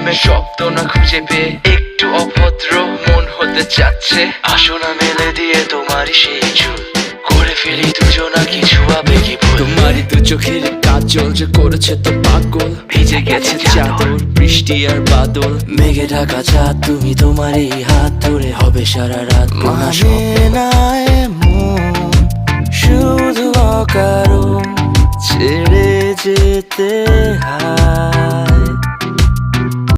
প্রেমের শব্দ না খুঁজে পেয়ে একটু অভদ্র মন হতে চাচ্ছে। আসো না মেলে দিয়ে তোমারই সেই চুল, করে ফেলি দুজনা কিছু আবেগী ভুল। তোমারই দু চোখের কাজল যে করেছে তো পাগল, ভিজে গেছে চাদর বৃষ্টি আর বাদল। মেঘে ঢাকা চাঁদ তুমি তোমারই হাত ধরে হবে সারা রাত। মানে না এমন শুধু অকারণ ছেড়ে যেতে হয়।